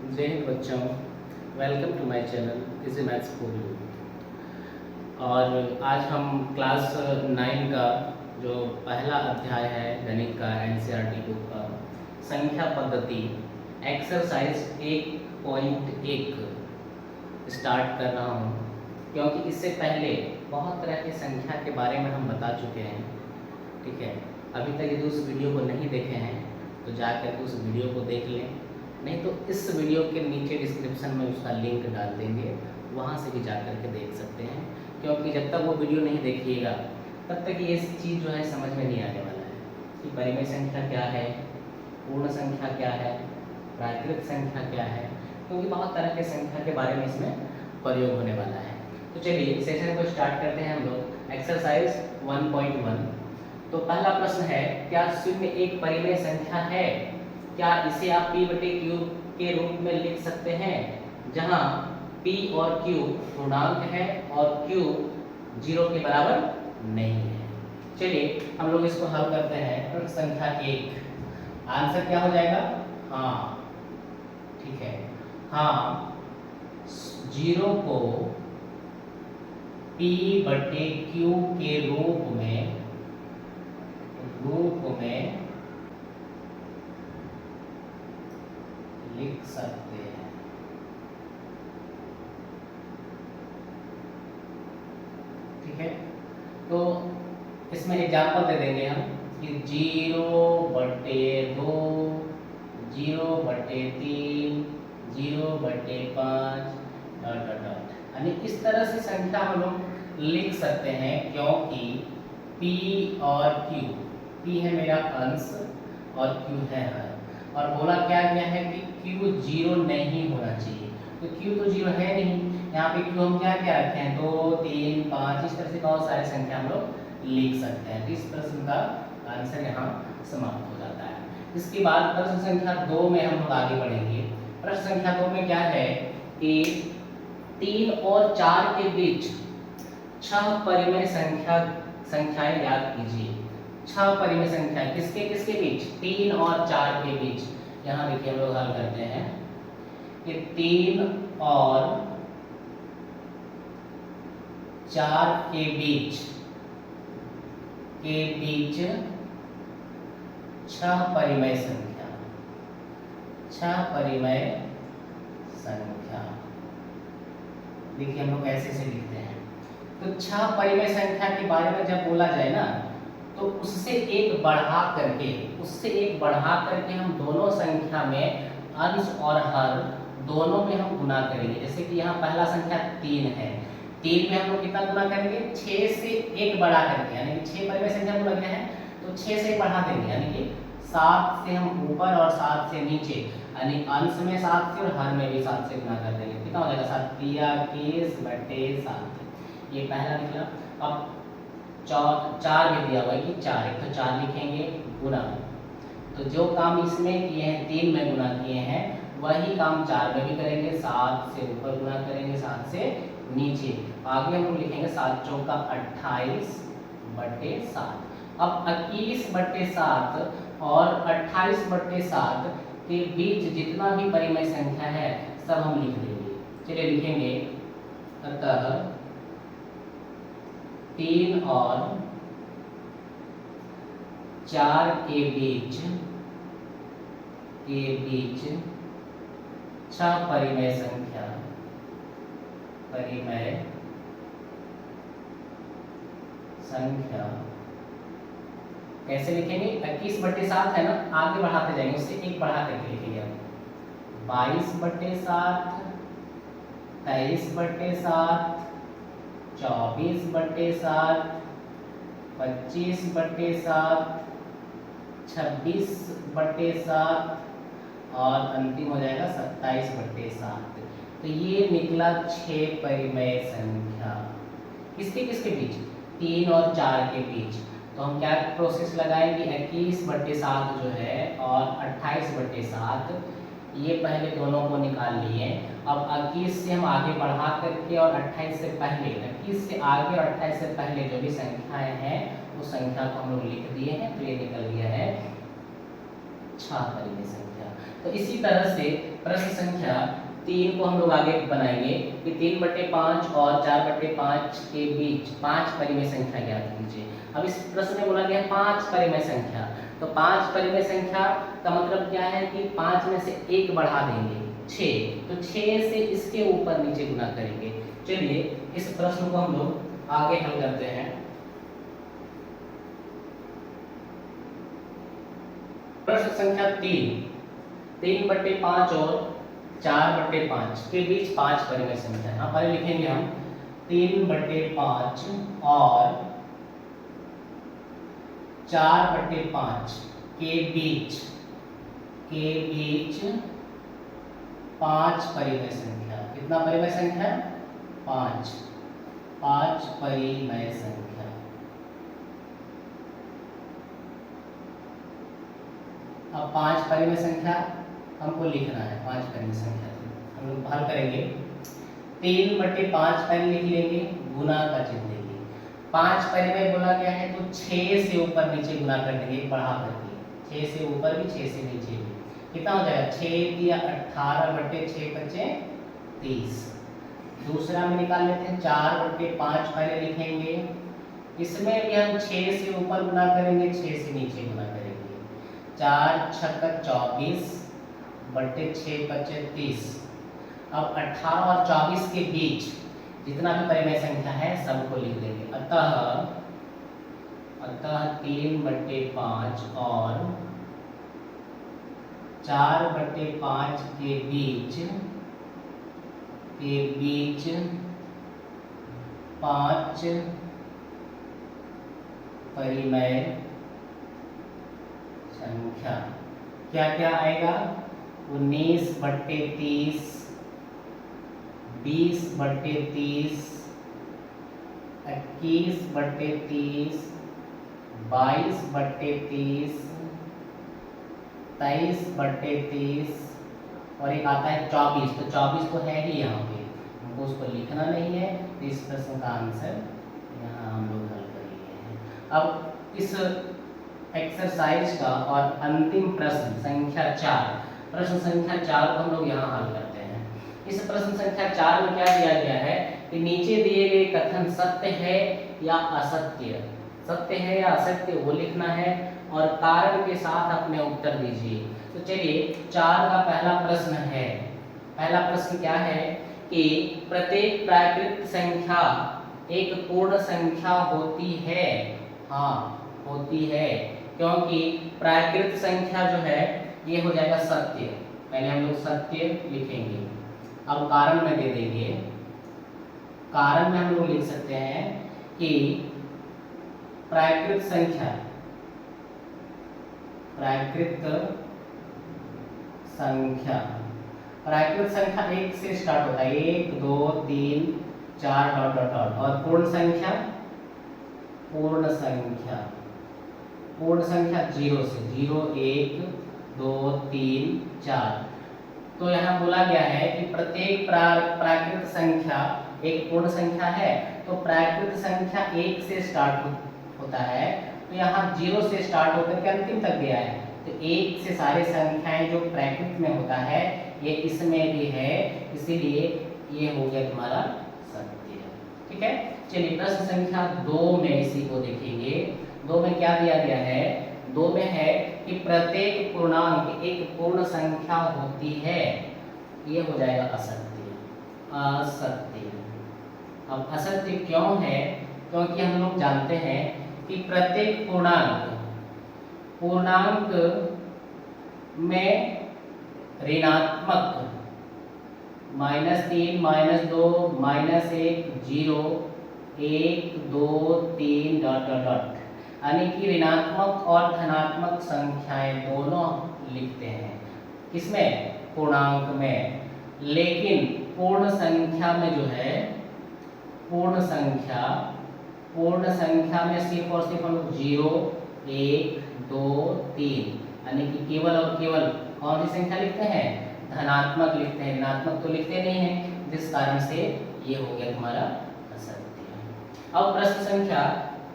जय हिंद बच्चों, welcome to my channel is maths for you. और आज हम क्लास 9 का जो पहला अध्याय है गणित का एनसीईआरटी बुक का संख्या पद्धति एक्सरसाइज 1.1 स्टार्ट कर रहा हूँ, क्योंकि इससे पहले बहुत तरह की संख्या के बारे में हम बता चुके हैं। ठीक है, अभी तक यदि उस वीडियो को नहीं देखे हैं तो जाकर उस वीडियो को देख लें, नहीं तो इस वीडियो के नीचे डिस्क्रिप्शन में उसका लिंक डाल देंगे, वहाँ से भी जा कर के देख सकते हैं। क्योंकि जब तक वो वीडियो नहीं देखिएगा तब तक ये चीज़ जो है समझ में नहीं आने वाला है कि परिमेय संख्या क्या है, पूर्ण संख्या क्या है, प्राकृत संख्या क्या है, क्योंकि बहुत तरह के संख्या के बारे में इसमें प्रयोग होने वाला है। तो चलिए सेशन को स्टार्ट करते हैं हम लोग। एक्सरसाइज 1.1। तो पहला प्रश्न है, क्या शून्य एक परिमेय संख्या है? क्या इसे आप p बटे q के रूप में लिख सकते हैं, जहां p और q पूर्णांक है और q 0 के बराबर नहीं है। चलिए हम लोग इसको हल करते हैं। प्रश्न संख्या 1, आंसर क्या हो जाएगा? हाँ, ठीक है, हाँ 0 को p बटे q के रूप में लिख सकते हैं। ठीक है, तो इसमें एग्जाम्पल दे देंगे हम कि 0 बटे 2, 0 बटे 3, 0 बटे 5 डॉट डॉट डॉट, यानी इस तरह से संख्या हम लोग लिख सकते हैं, क्योंकि p और q, p है मेरा अंश और q है हर, और बोला क्या गया है कि q 0 नहीं होना चाहिए। तो q तो 0 है नहीं, यहाँ पे q हम क्या क्या रखे हैं 2, 3, 5, इस तरह से बहुत सारे संख्या हम लोग लिख सकते हैं। तो इस प्रश्न का आंसर यहाँ समाप्त हो जाता है। इसके बाद प्रश्न संख्या 2 में हम लोग आगे बढ़ेंगे। प्रश्न संख्या 2 में क्या है कि 3 और 4 के बीच 6 परिमेय संख्याएं याद कीजिए। 6 परिमेय संख्या किसके किसके बीच? 3 और 4 के बीच। यहाँ देखिए हम लोग हल करते हैं कि 3 और 4 के बीच 6 परिमेय संख्या, 6 परिमेय संख्या। देखिए हम लोग ऐसे से लिखते हैं। तो 6 परिमेय संख्या के बारे में जब बोला जाए ना, तो उससे एक बढ़ा करके हम दोनों संख्या में अंश और हर दोनों में हम गुना करेंगे। जैसे कि यहाँ पहला संख्या 3 है, 3 में हम लोग कितना गुना करेंगे? 6 से 1 बढ़ा करके, यानी कि 6 परिमेय संख्या हम लगे हैं तो 6 से 1 बढ़ा देंगे, यानी कि 7 से हम ऊपर और 7 से नीचे, यानी अंश में 7 से और हर में भी 7 से गुना कर देंगे। कितना हो जाएगा? 7 तिया 21 बटे 7। ये पहला निकला। अब 4 में दिया हुआ है कि 4, एक तो 4 लिखेंगे गुना, तो जो काम इसमें किए हैं 3 में गुना किए हैं वही काम 4 में भी करेंगे। 7 से ऊपर गुना करेंगे, 7 से नीचे। आगे हम लोग लिखेंगे 7 चौका 28 बटे 7। अब 21 बटे 7 और 28 बटे 7 के बीच जितना भी परिमेय संख्या है सब हम लिख देंगे। चलिए लिखेंगे, अतः 3 और 4 के बीच 6 परिमेय संख्या कैसे लिखेंगे? 21 बटे 7 है ना, आगे बढ़ाते जाएंगे, उससे एक बढ़ा करके लिखेंगे हम। 22 बटे 7, 23 बटे 7, 24 बटे 7, 25 बटे 7, 26 बटे 7 और अंतिम हो जाएगा 27 बटे 7। तो ये निकला 6 परिमेय संख्या। किसके किसके बीच? 3 और 4 के बीच। तो हम क्या प्रोसेस लगाएंगे? 21 बटे 7 जो है और 28 बटे 7, ये पहले दोनों को निकाल लिए। अब 21 से हम आगे बढ़ा करके और 28 से पहले, 21 से आगे और 28 से पहले जो भी संख्याएं हैं उस संख्या को हम लोग लिख दिए हैं। तो ये निकल गया है 6 परिमेय संख्या। तो इसी तरह से प्रश्न संख्या 3 को हम लोग आगे बनाएंगे कि 3/5 और 4/5 के बीच 5 परिमेय संख्या ज्ञात कीजिए। अब इस प्रश्न में बोला गया है 5 परिमेय संख्या, तो 5 परिमेय संख्या का मतलब क्या है कि 5 में से 1 बढ़ा देंगे 6, तो 6 से इसके ऊपर नीचे गुना करेंगे। चलिए इस प्रश्न को हम लोग आगे हल करते हैं। प्रश्न संख्या 3/5 और 4/5 के बीच 5 परिमेय संख्या। यहाँ पर लिखेंगे हम 3/5 और 4/5 के बीच 5 परिमेय संख्या। कितना परिमेय संख्या? 5 परिमेय संख्या। अब 5 परिमेय संख्या हमको लिखना है। 5 परिमेय संख्या हम लोग हल करेंगे। 3/5 पहले लिख लेंगे, गुना का चिन्ह लेंगे। 5 परिमेय बोला गया है तो 6 से ऊपर नीचे गुना कर देंगे, बढ़ा करके 6 से ऊपर भी 6 से नीचे भी। कितना हो जाएगा? 6 या 18/6 बचे 30। दूसरा में निकाल लेते हैं 4/5 पहले लिखेंगे, इसमें भी हम 6 से ऊपर गुना करेंगे, 6 से नीचे गुना करेंगे। 4 छक्का 24 बटे 6 बचे 30। अब 18 और 24 के बीच जितना भी परिमेय संख्या है सबको लिख देंगे। अतः 3/5 और 4/5 के बीच 5 परिमेय संख्या। क्या क्या आएगा? 19/30, 20/30, 21/30, 22/30, 23/30 और एक आता है 24। तो 24 तो है ही यहाँ पे, हमको उसको लिखना नहीं है, तो इस प्रश्न का आंसर यहाँ हम लोग हल कर लिए हैं। अब इस एक्सरसाइज का और अंतिम प्रश्न संख्या 4, प्रश्न संख्या 4 को हम लोग यहाँ हल करते हैं। इस प्रश्न संख्या 4 में क्या दिया गया है कि नीचे दिए गए कथन सत्य है या असत्य, सत्य है या असत्य वो लिखना है और कारण के साथ अपने उत्तर दीजिए। तो चलिए 4 का पहला प्रश्न है। पहला प्रश्न क्या है कि प्रत्येक प्राकृत संख्या एक पूर्ण संख्या होती है। हाँ, होती है, क्योंकि प्राकृत संख्या जो है ये हो जाएगा सत्य। पहले हम लोग सत्य लिखेंगे, अब कारण में दे देंगे। कारण में हम लोग लिख सकते हैं कि प्राकृत संख्या 1 से स्टार्ट होता है, 1 2 3 4 डॉट डॉट डॉट। और पूर्ण संख्या 0 से 0 1 2 3 4। तो यहाँ बोला गया है कि प्रत्येक प्राकृत संख्या एक पूर्ण संख्या है, तो प्राकृत संख्या 1 से स्टार्ट होता है, तो यहाँ 0 से स्टार्ट होकर के अंतिम तक गया है, तो 1 से सारे संख्याएं जो प्राकृत में होता है ये इसमें भी है, इसीलिए ये हो गया तुम्हारा सत्य। ठीक है, चलिए प्रश्न संख्या 2 में इसी को देखेंगे। 2 में क्या दिया गया है? 2 में है कि प्रत्येक पूर्णांक एक पूर्ण संख्या होती है, ये हो जाएगा असत्य। अब असत्य क्यों है? क्योंकि हम लोग जानते हैं कि प्रत्येक पूर्णांक में ऋणात्मक -3 -2 -1 0 1 2 3 डॉट डॉट डॉट, यानी कि ऋणात्मक और धनात्मक संख्याएं दोनों लिखते हैं। किसमें? पूर्णांक में। लेकिन पूर्ण संख्या में जो है, पूर्ण संख्या में सिर्फ और सिर्फ हम लोग 0 1 2 3 यानी कि केवल और केवल कौन सी संख्या लिखते हैं? धनात्मक लिखते हैं, ऋणात्मक तो लिखते नहीं हैं, जिस कारण से ये हो गया तुम्हारा असत्य। अब प्रश्न संख्या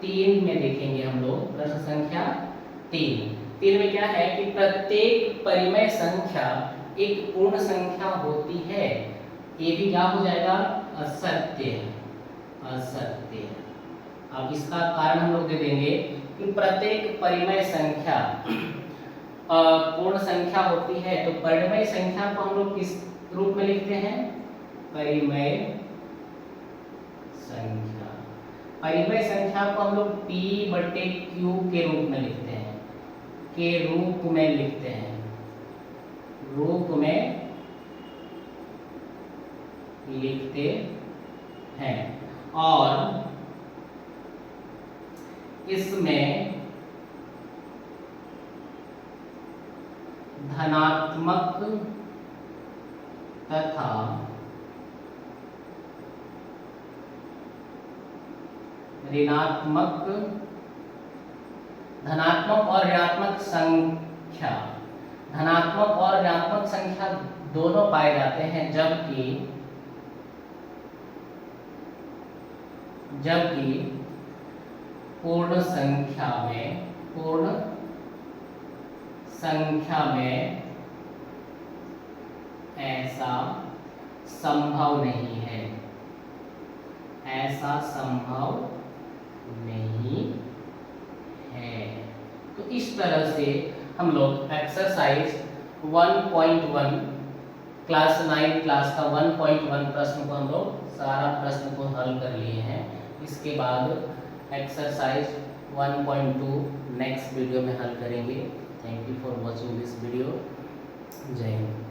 3 में देखेंगे हम लोग। प्रश्न संख्या 3 में क्या है कि प्रत्येक परिमेय संख्या एक पूर्ण संख्या होती है, ये भी क्या हो जाएगा, असत्य, असत्य। अब इसका कारण हम लोग दे देंगे कि प्रत्येक परिमेय संख्या पूर्ण संख्या होती है, तो परिमेय संख्या को हम लोग किस रूप में लिखते हैं, परिमेय संख्या। परिमेय संख्या को हम लोग P/Q के रूप में लिखते हैं, के रूप में लिखते हैं, रूप में लिखते हैं। और इसमें धनात्मक तथा ऋणात्मक, धनात्मक और ऋणात्मक संख्या, धनात्मक और ऋणात्मक संख्या दोनों पाए जाते हैं, जबकि पूर्ण संख्या में ऐसा संभव नहीं है, ऐसा संभव नहीं है। तो इस तरह से हम लोग एक्सरसाइज 1.1 क्लास 9 क्लास का 1.1 प्रश्न को हम लोग सारा प्रश्न को हल कर लिए हैं। इसके बाद एक्सरसाइज 1.2 नेक्स्ट वीडियो में हल करेंगे। Thank you for watching this video. जय हिंद।